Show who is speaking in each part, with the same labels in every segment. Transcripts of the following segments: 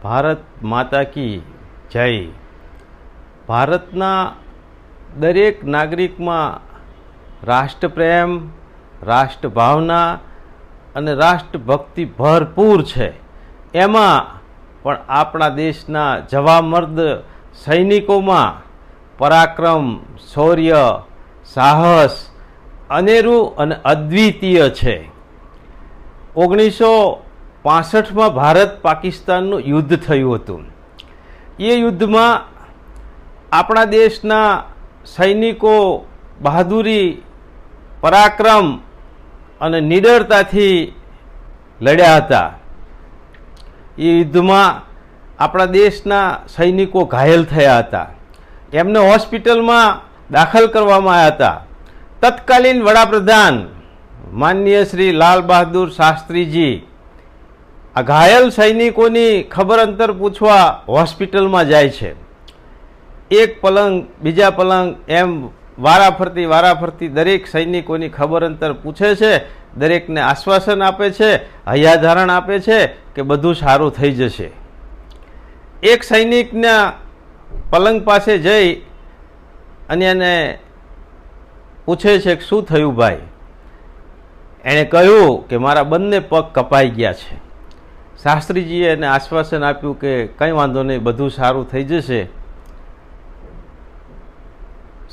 Speaker 1: ભારત માતા કી જય। ભારતના દરેક નાગરિકમાં રાષ્ટ્રપ્રેમ, રાષ્ટ્રભાવના અને રાષ્ટ્રભક્તિ ભરપૂર છે। એમાં પણ આપણા દેશના જવામર્દ સૈનિકોમાં પરાક્રમ, શૌર્ય, સાહસ અનેરું અને અદ્વિતીય છે। 1965માં ભારત પાકિસ્તાનનું યુદ્ધ થયું હતું। એ યુદ્ધમાં આપણા દેશના સૈનિકો બહાદુરી, પરાક્રમ અને નિડરતાથી લડ્યા હતા। એ યુદ્ધમાં આપણા દેશના સૈનિકો ઘાયલ થયા હતા। એમને હોસ્પિટલમાં દાખલ કરવામાં આવ્યા હતા। તત્કાલીન વડાપ્રધાન માનનીય શ્રી લાલ બહાદુર શાસ્ત્રીજી આ ઘાયલ સૈનિકોની ખબર અંતર પૂછવા હોસ્પિટલમાં જાય છે। એક પલંગ બીજા પલંગ એમ વારાફરતી દરેક સૈનિકોની ખબર અંતર પૂછે છે, દરેકને આશ્વાસન આપે છે, હૈયાધારણ આપે છે કે બધું સારું થઈ જશે। એક સૈનિકના પલંગ પાસે જઈ અને એને પૂછે છે કે શું થયું ભાઈ? એણે કહ્યું કે મારા બંને પગ કપાઈ ગયા છે। શાસ્ત્રીજીએ એને આશ્વાસન આપ્યું કે કંઈ વાંધો નહીં, બધું સારું થઈ જશે।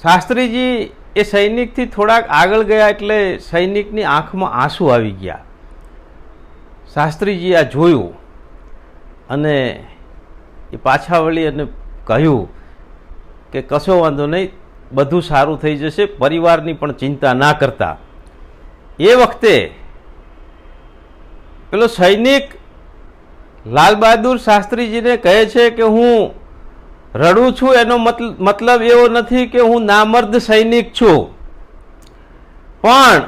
Speaker 1: શાસ્ત્રીજી એ સૈનિકથી થોડાક આગળ ગયા એટલે સૈનિકની આંખમાં આંસુ આવી ગયા। શાસ્ત્રીજી આ જોયું અને એ પાછા વળી અને કહ્યું કે કશો વાંધો નહીં, બધું સારું થઈ જશે, પરિવારની પણ ચિંતા ના કરતા। એ વખતે પેલો સૈનિક લાલ બહાદુર શાસ્ત્રીજીને કહે છે કે હું રડું છું એનો મતલબ એવો નથી કે હું નામર્દ સૈનિક છું, પણ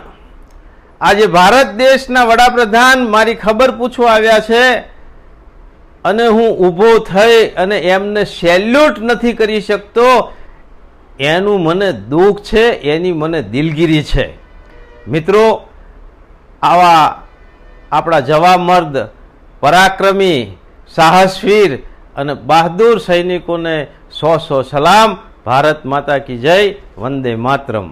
Speaker 1: આજે ભારત દેશના વડાપ્રધાન મારી ખબર પૂછવા આવ્યા છે અને હું ઊભો થઈ અને એમને સેલ્યુટ નથી કરી શકતો, એનું મને દુઃખ છે, એની મને દિલગીરી છે। મિત્રો, આવા આપણા જવામર્દ, પરાક્રમી, સાહસવીર અને બહાદુર સૈનિકોને 100 સલામ। ભારત માતા કી જય। વંદે માતરમ।